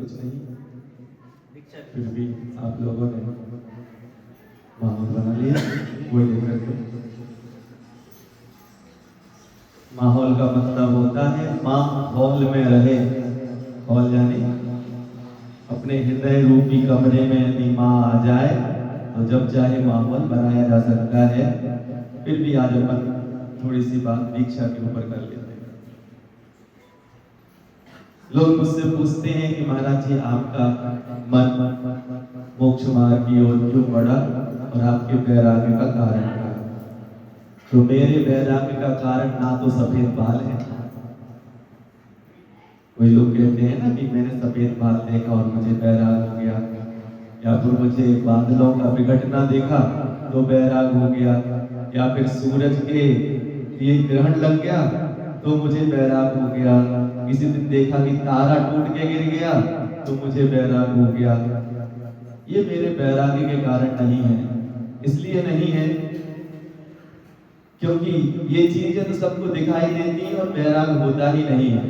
कुछ नहीं, फिर भी आप लोगों ने माहौल बना लिया। वही लेकर के माहौल का मतलब होता है माँ हॉल में रहे। हॉल यानी अपने हृदय रूपी कमरे में यदि माँ आ जाए तो जब चाहे माहौल बनाया जा सकता है। फिर भी आज अपन थोड़ी सी बात दीक्षा के ऊपर कर लेते हैं। लोग मुझसे पूछते हैं कि महाराज जी आपका मन मोक्ष मार्ग की ओर क्यों बढ़ा और आपके वैराग्य का कारण क्या है? तो मेरे वैराग्य का कारण ना तो सफेद बाल है। कोई लोग कहते हैं ना कि मैंने सफेद बाल देखा और मुझे वैराग हो गया, या फिर मुझे बादलों का विघटना देखा तो वैराग हो गया, या फिर सूरज के ये ग्रहण लग गया तो मुझे वैराग हो गया। किसी दिन देखा कि तारा टूट के गिर गया तो मुझे वैराग हो गया। ये मेरे वैराग्य के कारण नहीं है। इसलिए नहीं है क्योंकि ये चीजें तो सबको दिखाई देती हैं और वैराग होता ही नहीं है।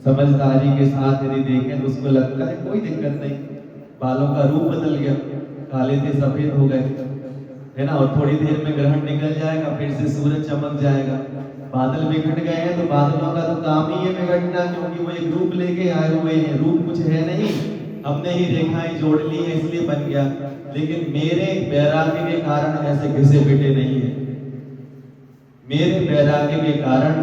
समझदारी के साथ यदि देखें तो उसको लगता है कोई दिक्कत नहीं, बालों का रूप बदल गया, काले थे सफेद हो गए, है ना। और थोड़ी देर में ग्रहण निकल जाएगा, फिर से सूरज चमक जाएगा। बादल बिगड़ गए हैं तो बादलों का तो काम ही है बिगड़ना, क्योंकि वो एक रूप लेके आए हुए हैं। रूप कुछ है नहीं, हमने ही रेखाएं जोड़ ली है इसलिए बन गया। लेकिन मेरे वैराग्य के कारण ऐसे घिसे पिटे नहीं है। मेरे वैराग्य के कारण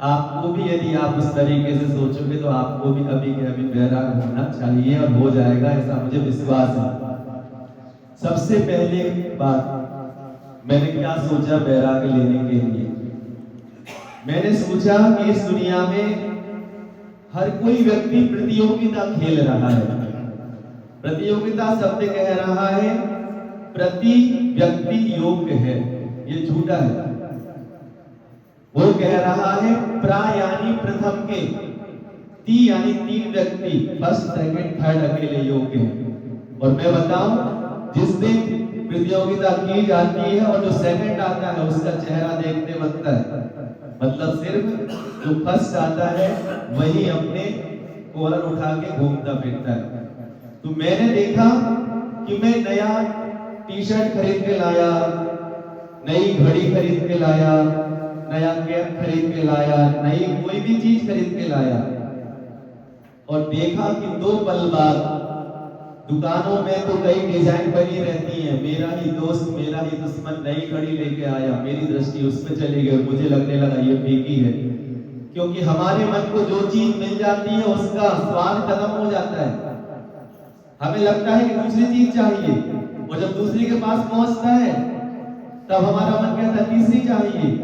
आपको भी, यदि आप उस तरीके से सोचोगे तो आपको भी अभी के अभी वैराग होना चाहिए और हो जाएगा, ऐसा मुझे विश्वास है। सबसे पहले बात मैंने क्या सोचा वैराग लेने के लिए? मैंने सोचा कि इस दुनिया में हर कोई व्यक्ति प्रतियोगिता खेल रहा है। प्रतियोगिता शब्द कह रहा है प्रति व्यक्ति योग्य है, ये झूठा है। वो कह रहा है प्रा यानी प्रथम के, ती यानी तीन व्यक्ति, फर्स्ट सेकंड थर्ड अकेले योग्य हैं। और मैं बताऊं, जिस दिन प्रतियोगिता की जाती है और जो सेकंड आता है उसका चेहरा देखते बनता है, मतलब सिर्फ जो फर्स्ट आता है वही अपने कॉलर उठा के घूमता फिरता है। तो मैंने देखा कि मैं नया टी शर्ट खरीद के लाया, नई घड़ी खरीद के लाया, नया कैप खरीद के लाया, नई कोई भी चीज खरीद के लाया, और देखा कि 2 पल बाद दुकानों में तो कई डिजाइन बनी रहती हैं, मेरा ही दोस्त मेरा ही दुश्मन नई घड़ी लेके आया, मेरी दृष्टि उस पर चली गई, मुझे लगने लगा ये फीकी है। क्योंकि हमारे मन को जो चीज मिल जाती है उसका स्वाद खत्म हो जाता है, हमें लगता है कि दूसरी चीज चाहिए, और जब दूसरी के पास पहुंचता है तब हमारा मन कहता है तीसरी चाहिए।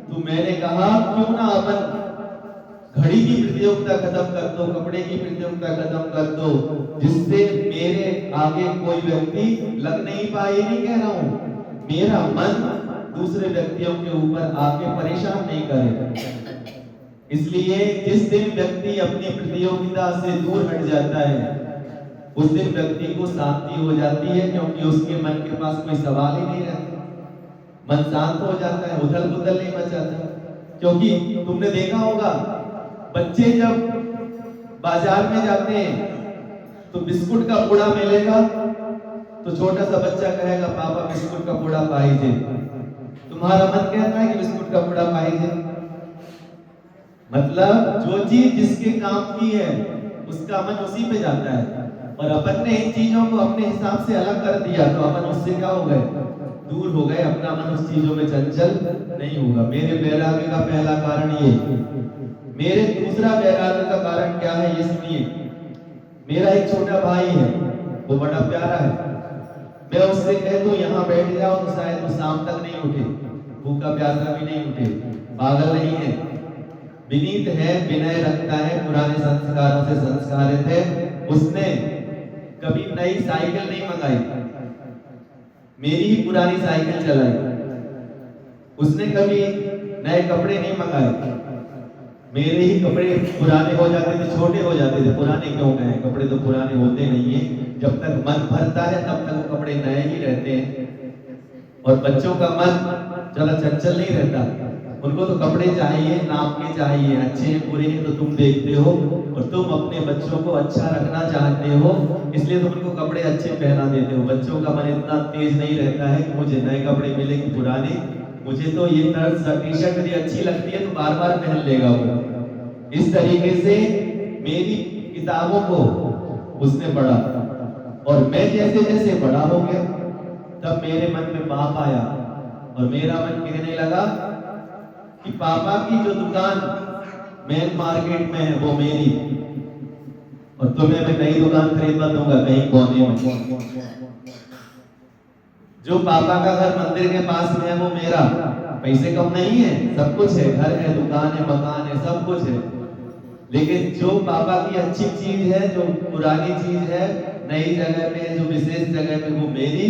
तो मैंने कहा क्यों ना अपन घड़ी की प्रतियोगिता खत्म कर दो, कपड़े की प्रतियोगिता खत्म कर दो, जिससे मेरे आगे कोई व्यक्ति लग नहीं पाए। ये नहीं कह रहा हूं मेरा मन दूसरे व्यक्तियों के ऊपर आके परेशान नहीं करे। इसलिए जिस दिन व्यक्ति अपनी प्रतियोगिता से दूर हट जाता है उस दिन व्यक्ति को शांति हो जाती है, क्योंकि उसके मन के पास कोई सवाल ही नहीं रहता, मन शांत हो जाता है, उथल पुथल नहीं मचाता। क्योंकि तुमने देखा होगा बच्चे जब बाजार में जाते हैं तो बिस्कुट का पुड़ा मिलेगा तो छोटा सा बच्चा कहेगा पापा बिस्कुट का पुड़ा पाइजे। तुम्हारा मन कहता है कि बिस्कुट का पुड़ा पाइजे, मतलब जो चीज जिसके काम की है उसका मन उसी पे जाता है। और अपन ने इन चीजों को अपने हिसाब से अलग कर दिया तो अपन उससे क्या हो गए, दूर हो गए, अपना मन उस चीजों में चंचल नहीं होगा। मेरे वैराग्य का पहला कारण ये। मेरे दूसरा वैराग्य का कारण क्या है ये सुनिए। मेरा एक छोटा भाई है, वो बड़ा प्यारा है, मैं उससे कह दूं यहाँ बैठ जाओ तो शायद वो शाम तक नहीं उठे, भूखा प्यासा भी नहीं उठे। पागल नहीं है, विनीत है, विनय रखता है, पुराने संस्कारों से संस्कारित है। उसने कभी नई साइकिल नहीं मंगाई, मेरी ही पुरानी साइकिल चलाई। उसने कभी नए कपड़े नहीं मंगाए, मेरे ही कपड़े पुराने हो जाते थे, छोटे हो जाते थे। पुराने क्यों कहें, कपड़े तो पुराने होते नहीं है, जब तक मन भरता है तब तक वो कपड़े नए ही रहते हैं। और बच्चों का मन ज्यादा चंचल नहीं रहता, उनको तो कपड़े चाहिए, नाप के चाहिए, अच्छे हैं बुरे हैं तो तुम देखते हो, और तुम अपने बच्चों को अच्छा रखना चाहते हो, इसलिए तुम उनको कपड़े अच्छे पहना देते हो। बच्चों का मन इतना तेज नहीं रहता है कि मुझे नए कपड़े मिले कि पुराने, मुझे तो ये टी शर्ट मेरी अच्छी लगती है तो बार बार पहन लेगा वो। इस तरीके से मेरी किताबों को उसने पढ़ा, और मैं जैसे जैसे बड़ा हो गया तब मेरे मन में पाप आया, और मेरा मन कहने लगा कि पापा की जो दुकान मेन मार्केट में है वो मेरी, और तुम्हें मैं नई दुकान खरीदवा दूंगा कहीं कोने में। जो पापा का घर मंदिर के पास में है वो मेरा, पैसे कम नहीं है, सब कुछ है, घर है, दुकान है, मकान है, सब कुछ है, लेकिन जो पापा की अच्छी चीज है, जो पुरानी चीज है, नई जगह पे, जो विशेष जगह पे, वो मेरी,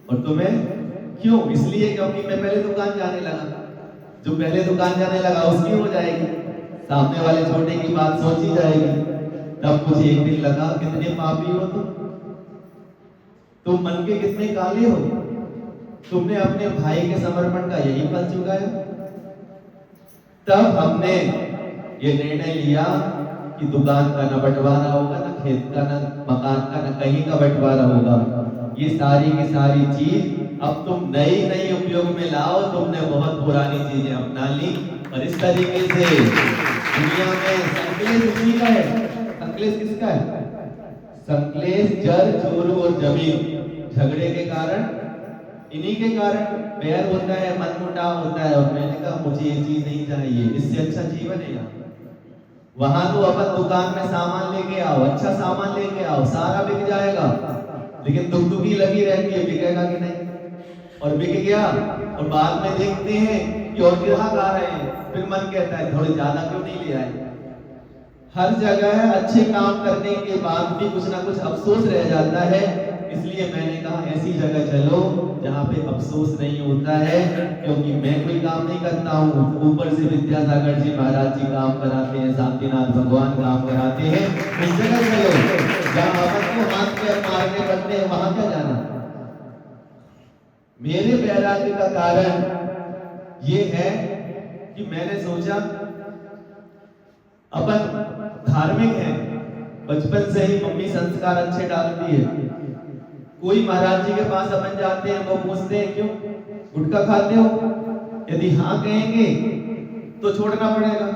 और तुम्हें क्यों? इसलिए क्योंकि मैं पहले दुकान जाने लगा, जो पहले दुकान जाने लगा उसकी हो जाएगी, सामने वाले छोटे की बात सोची जाएगी। तब मुझे एक दिन लगा कितने पापी हो तुम मन के कितने काले हो, तुमने अपने भाई के समर्पण का यही फल चुकाया। तब हमने ये निर्णय लिया कि दुकान का न बंटवारा होगा, न खेत का, न मकान का, न कहीं का बंटवारा होगा। ये सारी की सारी चीज अब तुम नई नई उपयोग में लाओ, तुमने बहुत पुरानी चीजें अपना ली, और इस तरीके से दुनिया में संकलेश उसी का है। संकलेश किसका है? संकलेश जर, चोरू और जमीन, झगड़े के कारण, इन्हीं के कारण बैर होता है, मनमुटाव होता है। और मैंने कहा मुझे ये चीज नहीं चाहिए, इससे अच्छा जीवन है यार। वहां तो अपन दुकान में सामान लेके आओ, अच्छा सामान लेके आओ, सारा बिक जाएगा, लेकिन दुखी लगी रहती है बिकेगा कि नहीं, और बिक गया और बाद में देखते हैं कि और ग्राहक आ रहे हैं, फिर मन कहता है थोड़े ज्यादा क्यों नहीं ले आए। हर जगह अच्छे काम करने के बाद भी कुछ ना कुछ अफसोस रह जाता है, इसलिए मैंने कहा ऐसी जगह चलो जहाँ पे अफसोस नहीं होता है, क्योंकि मैं कोई काम नहीं करता हूँ, ऊपर से विद्यासागर जी महाराज जी काम कराते हैं, शांतिनाथ भगवान काम कराते हैं। इस जगह चलो जहाँ अपन को हाथ पैर मारने पड़ते हैं, वहां क्या जाना। मेरे वैराग्य का कारण ये है कि मैंने सोचा अपन धार्मिक है, बचपन से ही मम्मी संस्कार अच्छे डालती है। कोई महाराज जी के पास अपन जाते हैं, वो पूछते हैं क्यों गुटखा खाते हो, यदि हाँ कहेंगे तो छोड़ना पड़ेगा,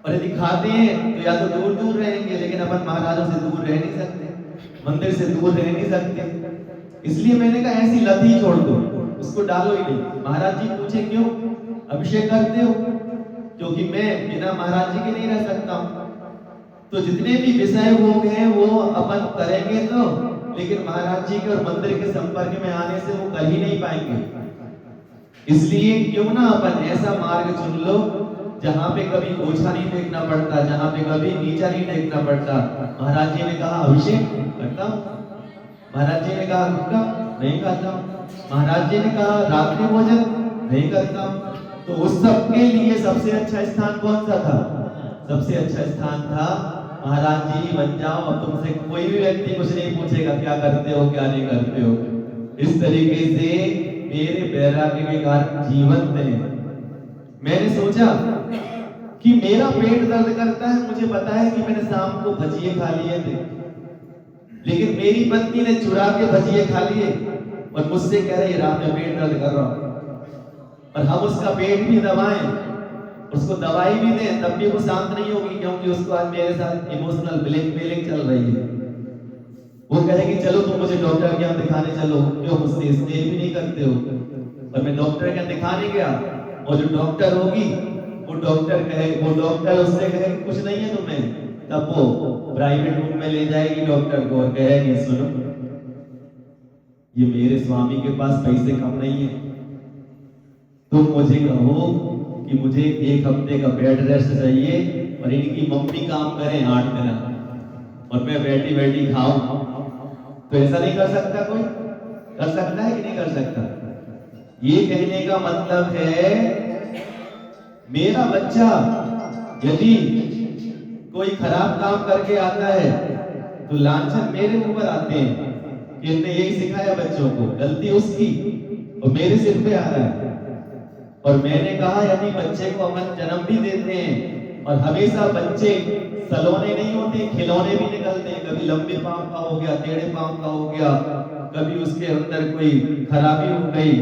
और यदि खाते हैं तो या तो दूर दूर रहेंगे, लेकिन अपन महाराजों से दूर रह नहीं सकते, मंदिर से दूर रह नहीं सकते। इसलिए मैंने कहा ऐसी लत ही छोड़ दो, उसको डालो ही नहीं। महाराज जी पूछे क्यों अभिषेक करते हो, क्योंकि मैं बिना महाराज जी के नहीं रह सकता हूं। तो जितने भी विषय भोग हैं वो अपन करेंगे तो, लेकिन महाराज जी के और मंदिर के संपर्क में आने से वो कर ही नहीं पाएंगे। इसलिए क्यों ना अपन ऐसा मार्ग चुन लो जहां पे कभी ऊंचा नहीं देखना पड़ता, जहां पे कभी नीचा नहीं देखना पड़ता। महाराज जी ने कहा अभिषेक करता हूं, महाराज जी ने कहा गुटखा नहीं खाता, महाराज जी ने कहा रात्रि भोजन नहीं करता। तो उस सब के लिए सबसे अच्छा स्थान कौन सा था? सबसे अच्छा स्थान था महाराज जी बन जाओ, अब तुमसे कोई भी व्यक्ति कुछ नहीं पूछेगा क्या करते हो क्या नहीं करते हो। इस तरीके से मेरे वैराग्य के कारण जीवन है। मैंने सोचा कि मेरा पेट दर्द करता है, मुझे पता है कि मैंने शाम को भजिए खा लिए थे, लेकिन मेरी पत्नी ने चुरा के भजिए खा लिए और मुझसे कह रही है रात में पेट दर्द कर रहा हूं, और हम उसका पेट भी दबाएं, उसको दवाई भी दें, तब भी वो शांत नहीं होगी, क्योंकि उसको आज मेरे साथ इमोशनल ब्लैकमेलिंग चल रही है। वो कहेगी चलो तुम मुझे डॉक्टर के यहाँ दिखाने चलो, क्यों मुझसे स्नेह भी नहीं करते हो। और मैं डॉक्टर के यहाँ दिखाने गया, और जो डॉक्टर होगी वो डॉक्टर उससे कहे कुछ नहीं है तुम्हें, तब वो प्राइवेट रूम में ले जाएगी डॉक्टर को और कहेगी सुनो ये मेरे स्वामी के पास पैसे कम नहीं है, तुम मुझे कहो कि मुझे 1 हफ्ते का बेड रेस्ट चाहिए और इनकी मम्मी काम करें 8 दिन और मैं बैठी बैठी खाऊं, तो ऐसा नहीं कर सकता कोई? कर सकता है कि नहीं कर सकता? ये कहने का मतलब है मेरा बच्चा यदि कोई खराब काम करके आता है तो लांछन मेरे ऊपर आते हैं कि इन्हें यही सिखाया बच्चों को, गलती उसकी और मेरे सिर पे आ रहा है। और मैंने कहा यदि बच्चे को अपन जन्म भी देते हैं और हमेशा बच्चे सलोने नहीं होते, खिलौने भी निकलते हैं, कभी लंबे पांव का हो गया, टेढ़े पांव का हो गया, कभी उसके अंदर कोई खराबी हो गई,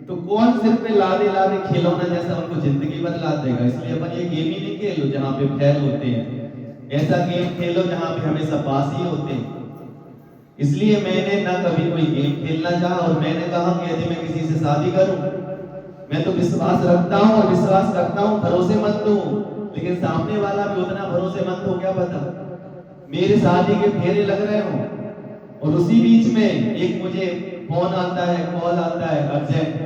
तो कौन सिर पे लादे लादे खिलौना जैसा उनको जिंदगी बदला देगा। इसलिए अपन ये गेम ही नहीं खेलो जहाँ पे फैल होते हैं, ऐसा गेम खेलो जहाँ पे हमेशा पास ही होते हैं। इसलिए मैंने ना कभी कोई गेम खेलना चाहा और मैंने कहा कि यदि मैं किसी से शादी करूं, मैं तो विश्वास रखता हूं और विश्वास करता हूं, भरोसेमंद हूं, लेकिन सामने वाला भी उतना भरोसेमंद हो क्या पता मेरे शादी के फेरे लग रहे हो और उसी बीच में एक मुझे फोन आता है, कॉल आता है अर्जेंट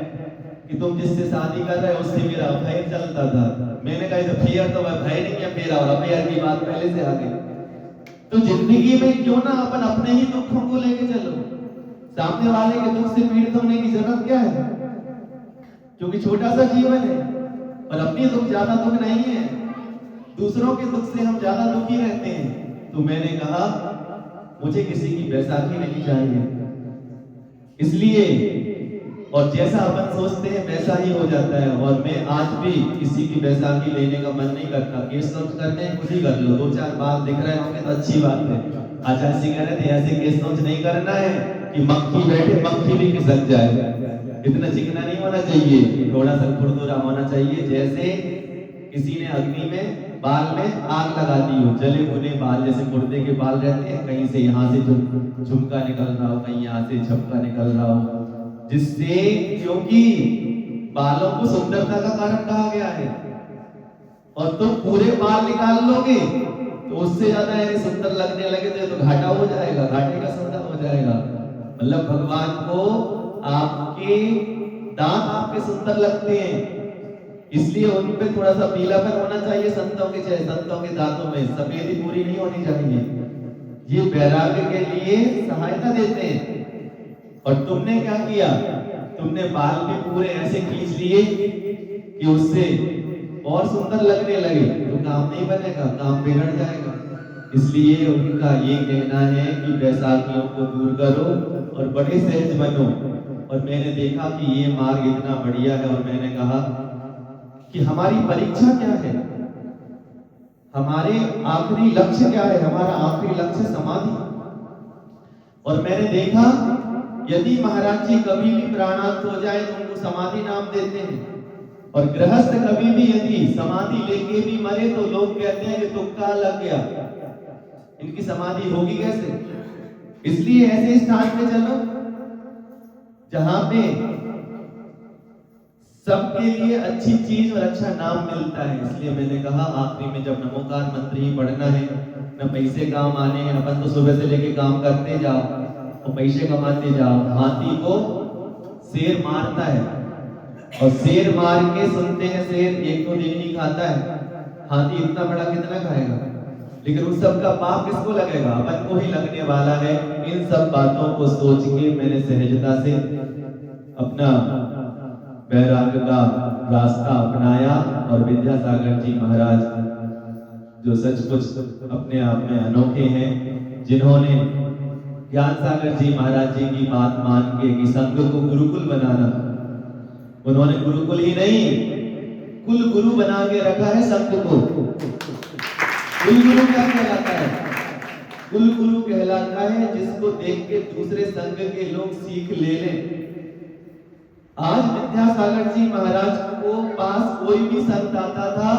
कि तुम जिससे शादी कर रहे हो उससे मेरा अफेयर चलता था। मैंने कहा अफेयर तो भय नहीं है फेरा, और अफेयर की बात पहले से आ गई। तो जिंदगी में क्यों ना अपन अपने ही दुखों को लेके चलो, सामने वाले के दुख से पीड़ित होने की जरूरत क्या है, क्योंकि छोटा सा जीवन है और अपनी दुख ज्यादा दुख नहीं है, दूसरों के दुख से हम ज्यादा दुखी रहते हैं। तो मैंने कहा मुझे किसी की बैसाखी नहीं चाहिए, इसलिए और जैसा अपन सोचते हैं वैसा ही हो जाता है। और मैं आज भी किसी की बैसाखी लेने का मन नहीं करता। केस नोट करने हैं खुद ही कर लो, 2-4 बाल दिख रहे होंगे तो अच्छी बात है। आचार्य जी कह रहे थे ऐसे केस नोट नहीं करना है कि मक्खी बैठे मक्खी भी खिसक जाए, इतना चिकना नहीं होना चाहिए, थोड़ा सा खुरदुरा होना चाहिए। जैसे किसी ने अग्नि में बाल में आग लगा दी हो, जले भुने बाल, जैसे मुर्दे के बाल रहते हैं, कहीं से यहाँ से झुमका निकल रहा हो, कहीं यहाँ से झपका निकल रहा हो, जिससे क्योंकि बालों को सुंदरता का कारण कहा गया है और तुम पूरे बाल निकाल लोगे तो उससे ज्यादा सुंदर लगने लगे तो घाटा हो जाएगा, घाटे का सौदा हो जाएगा। मतलब भगवान को आपके दांत आपके सुंदर लगते हैं, इसलिए उन पे थोड़ा सा पीलापन होना चाहिए। संतों के दांतों में सफेदी पूरी नहीं होनी चाहिए। ये वैराग्य के लिए सहायता देते हैं। और तुमने क्या किया, तुमने बाल भी पूरे ऐसे खींच लिए कि उससे और सुंदर लगने लगे, तो काम नहीं बनेगा, काम बिगड़ जाएगा। इसलिए उनका ये कहना है कि बैसाखियों को दूर करो और बड़े सहज बनो। और मैंने देखा कि ये मार्ग इतना बढ़िया है और मैंने कहा कि हमारी परीक्षा क्या है, हमारे आखिरी लक्ष्य क्या है। हमारा आखिरी लक्ष्य समाधि। और मैंने देखा यदि महाराज जी कभी भी प्राणांत हो जाए तो उनको समाधि नाम देते हैं, और गृहस्थ कभी भी यदि समाधि लेके भी मरे तो लोग कहते हैं कि तुक्का लग गया, इनकी समाधि होगी कैसे। इसलिए ऐसे स्थान पे चलो जहां पे सबके लिए अच्छी चीज और अच्छा नाम मिलता है। इसलिए मैंने कहा आखिरी में जब नमोकार मंत्र ही पढ़ना है, न पैसे काम आने हैं, अपन तो सुबह से लेके काम करते जाओ और पैसे कमाते जाओ। हाथी को शेर मारता है और शेर मार के सुनते हैं शेर 1-2 दिन ही खाता है, हाथी इतना बड़ा कितना खाएगा। लेकिन उन सब का पाप किसको लगेगा, अपन को ही लगने वाला है। इन सब बातों को सोच के मैंने सहजता से अपना वैराग्य का रास्ता अपनाया। और विद्यासागर जी महाराज जो सचमुच अपने आप में अनोखे हैं, जिन्होंने ज्ञान सागर जी महाराज जी की बात मान के कि संघ को गुरुकुल बनाना, उन्होंने गुरुकुल ही नहीं कुल गुरु बना के रखा है संघ को। कुल गुरु क्या कहलाता है, कुल गुरु कहलाता है जिसको देख के दूसरे संघ के लोग सीख ले लें। आज विद्यासागर जी महाराज को पास कोई भी संत आता था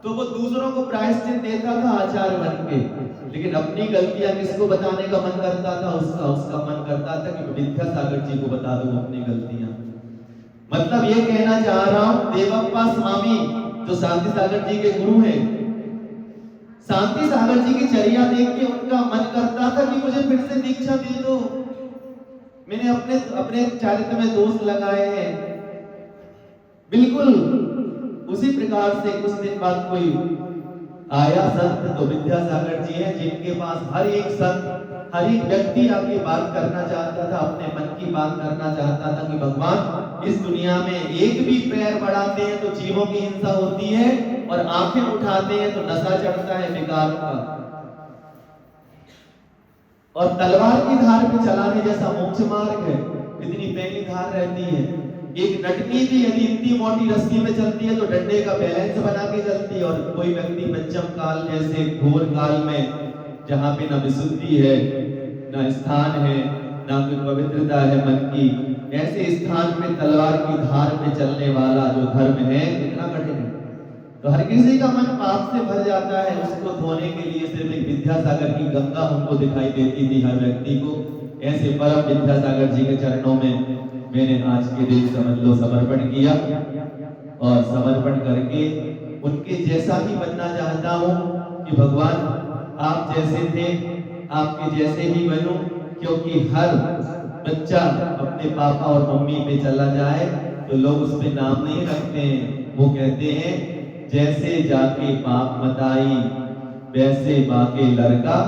तो वो दूसरों को प्रायश्चित देता था आचार्य बन के, लेकिन अपनी गलतियां किसको बताने का मन करता था, उसका मन करता था कि विद्यासागर जी को बता दूं अपनी गलतियां। मतलब ये कहना चाह रहा हूं, देवप्पा स्वामी जो शांति सागर जी के गुरु हैं, शांति सागर जी की चर्या देख के उनका मन करता था कि मुझे फिर से दीक्षा दे दो। मैंने अपने चारित्र में दोष लगाए हैं। बिल्कुल उसी प्रकार से कुछ दिन बाद कोई आया संत, तो विद्यासागर जी हैं जिनके पास हर एक संत, हर एक व्यक्ति आके बात करना चाहता था, अपने मन की बात करना चाहता था कि भगवान इस दुनिया में एक भी पैर बढ़ाते हैं तो जीवों की हिंसा होती है और आंखें उठाते हैं तो नशा चढ़ता है विकारों का, और तलवार की धार पे चलाने जैसा मोक्ष मार्ग है, इतनी पैनी धार रहती है। एक नटनी भी यदि इतनी मोटी रस्सी में चलती है तो डंडे का बैलेंस बना के चलती है। और कोई व्यक्ति पंचम काल जैसे घोर काल में, जहाँ पे न विशुद्धि है, न स्थान है, न कोई पवित्रता है मन की, ऐसे स्थान में तलवार की धार में चलने वाला जो धर्म है कितना कठिन है। तो हर किसी का मन पाप से भर जाता है, उसको धोने के लिए सिर्फ एक विद्यासागर की गंगा हमको दिखाई देती थी हर व्यक्ति को। ऐसे परम विद्यासागर जी के चरणों में मैंने आज के दिन समझ लो समर्पण किया, और समर्पण करके उनके जैसा ही बनना चाहता हूँ कि भगवान आप जैसे थे आपके जैसे ही बनूं। क्योंकि हर बच्चा अपने पापा और मम्मी पे चला जाए तो लोग उस पे नाम नहीं रखते हैं, वो कहते हैं जैसे जाके बाप मताई वैसे बाके लड़का,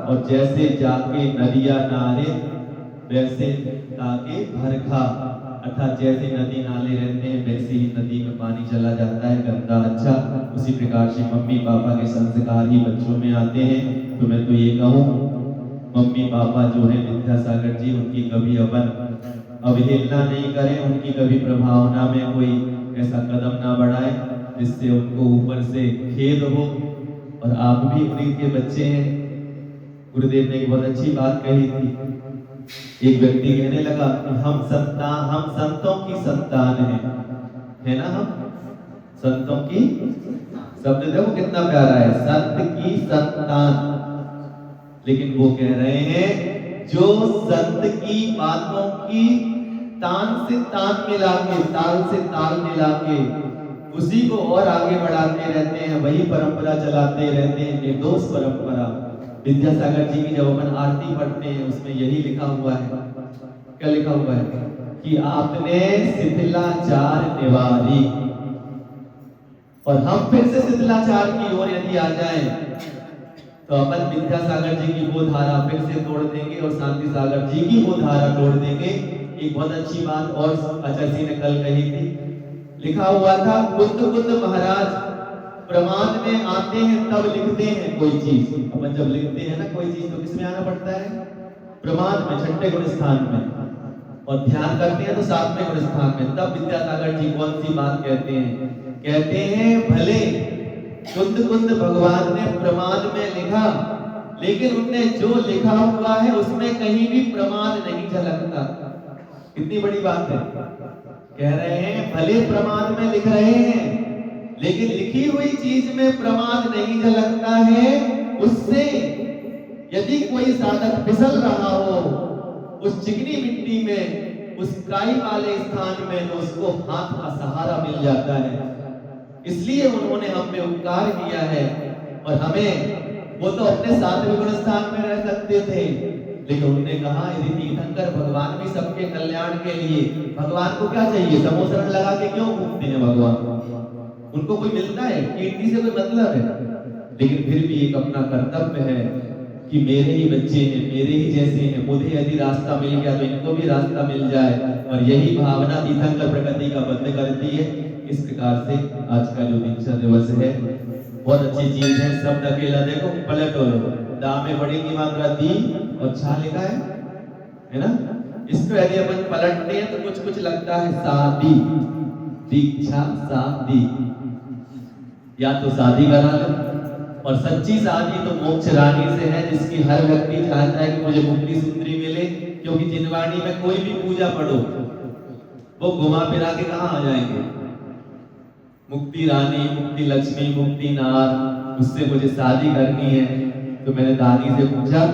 और जैसे जाके नदिया नारे वैसे ताके भरखा। अर्थात जैसे नदी नाले रहते हैं वैसे ही नदी में पानी चला जाता है गंदा अच्छा, उसी प्रकार से मम्मी पापा के संस्कार ही बच्चों में आते हैं। तो मैं तो ये कहूँ मम्मी पापा जो है विद्यासागर जी, उनकी कभी अवहेलना नहीं करें, उनकी कभी प्रभावना में कोई ऐसा कदम ना बढ़ाए जिससे उनको ऊपर से खेद हो। और आप भी उन्हीं के बच्चे हैं। गुरुदेव ने एक बहुत अच्छी बात कही थी। एक व्यक्ति कहने लगा कि हम संतों की संतान है ना, हम संतों की, शब्द देखो कितना प्यारा है, संत की संतान। लेकिन वो कह रहे हैं जो संत की बातों की तान से तान मिला के, ताल से ताल मिला के उसी को और आगे बढ़ाते रहते हैं, वही परंपरा चलाते रहते हैं, निर्दोष परंपरा। विद्यासागर जी की जब अपन आरती पढ़ते हैं उसमें यही लिखा हुआ है, क्या लिखा हुआ है कि आपने शिथिलाचार निवारी। और हम फिर से शिथिलाचार की ओर यदि आ जाएं तो अपन विद्यासागर जी की वो धारा फिर से तोड़ देंगे और शांति सागर जी की वो धारा तोड़ देंगे। एक बहुत अच्छी बात और आचार्य ने कल कही थी, लिखा हुआ था बुद्ध महाराज प्रमाद में आते हैं तब लिखते हैं कोई चीज। अपन जब लिखते हैं ना कोई चीज तो किसमें आना पड़ता है, प्रमाद में, छठे गुण स्थान में। और ध्यान करते हैं तो सातवें गुण स्थान में। तब विद्यासागर जी कौन सी बात कहते हैं, कहते हैं भले कुंद भगवान ने प्रमाद में लिखा, लेकिन उनने जो लिखा हुआ है उसमें कहीं भी प्रमाद नहीं झलकता। कितनी बड़ी बात है। कह रहे हैं भले प्रमाद में लिख रहे हैं लेकिन लिखी हुई चीज में प्रमाद नहीं झलकता है। उससे यदि कोई साधक फिसल रहा हो उस चिकनी मिट्टी में, उस काई वाले स्थान में, तो उसको हाथ का सहारा मिल जाता है। इसलिए उन्होंने हम पे उपकार किया है। और हमें, वो तो अपने सातवें गुण स्थान में रह सकते थे, लेकिन उन्होंने कहा यदि तीर्थंकर भगवान भी सबके कल्याण के लिए, भगवान को क्या चाहिए, समोसरण लगा के क्यों घूमते हैं भगवान, उनको कोई मिलता है, कीर्ति से कोई मतलब है, लेकिन फिर भी एक अपना कर्तव्य है कि मेरे ही बच्चे हैं, मेरे ही जैसे हैं, मुझे यदि रास्ता मिल गया तो इनको भी रास्ता मिल जाए। और यही भावना तीर्थंकर प्रकृति का बंद करती है। इस प्रकार से आज का जो दीक्षा दिवस है बहुत अच्छी चीज है। शब्द अकेला देखो, पलटो लो, दा में बड़ी की मात्रा दी और छा लिखा है ना। इसको यदि अपन पलटते हैं तो कुछ लगता है शादी, दीक्षा शादी, या तो शादी करा लो। और सच्ची शादी तो मोक्ष रानी से है, जिसकी हर व्यक्ति चाहता है कि मुझे मुक्ति सुंदरी मिले। क्योंकि जिनवाणी में कोई भी पूजा पढ़ो वो घुमा फिरा के कहाँ आ जाएंगे, मुक्ति रानी, मुक्ति लक्ष्मी, मुक्ति नार, उससे मुझे शादी करनी है। तो मैंने दादी से पूछा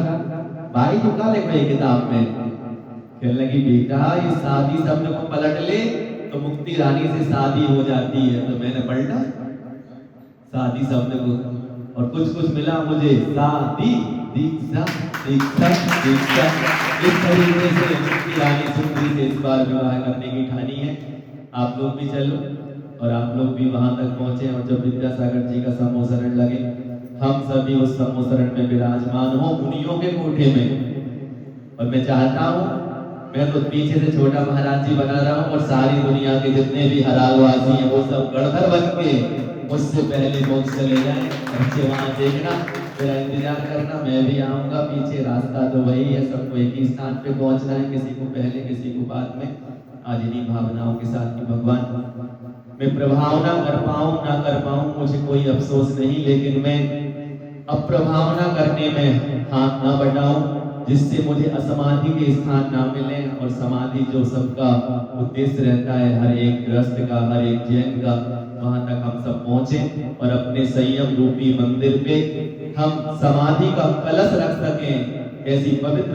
भाई जो क्या लिखा है किताब में, कहने लगी बेटा ये शादी शब्द को पलट ले तो मुक्ति रानी से शादी हो जाती है। तो मैंने पलटा शादी शब्द को और कुछ मिला मुझे, शादी दीक्षा दीक्षा दीक्षा। इस तरीके से मुक्ति रानी सुंदरी से इस बार विवाह करने की ठानी है। आप लोग भी चलो और आप लोग भी वहां तक पहुंचे। और जब विद्यासागर जी का समोसरण लगे, हम सभी उस समोसरण में विराजमान हो, मुनियों के कोठे में। और मैं चाहता हूँ, मैं तो पीछे से छोटा महाराज जी बना रहा हूँ और सारी दुनिया के जितने भी हरालवासी हैं वो सब गढ़धर बन के मुझसे पहले मोक्ष चले जाएं। बच्चे वहां देखना, मेरा इंतजार करना, मैं भी आऊंगा। पीछे रास्ता तो वही है, सबको एक ही स्थान पे पहुंचना है, किसी को पहले किसी को बाद में। आज इन्हीं भावनाओं के साथ कि भगवान मैं प्रभाव ना कर पाऊं मुझे कोई अफसोस नहीं, लेकिन मैं अप्रभावना करने में हाथ ना बढ़ाऊं, जिससे मुझे असमाधि के स्थान ना मिले। और समाधि जो सबका उद्देश्य रहता है, हर एक गृहस्थ का, हर एक जैन का, वहां तक हम सब पहुंचे और अपने संयम रूपी मंदिर पे हम समाधि का कलश रख सकें। ऐसी पवित्र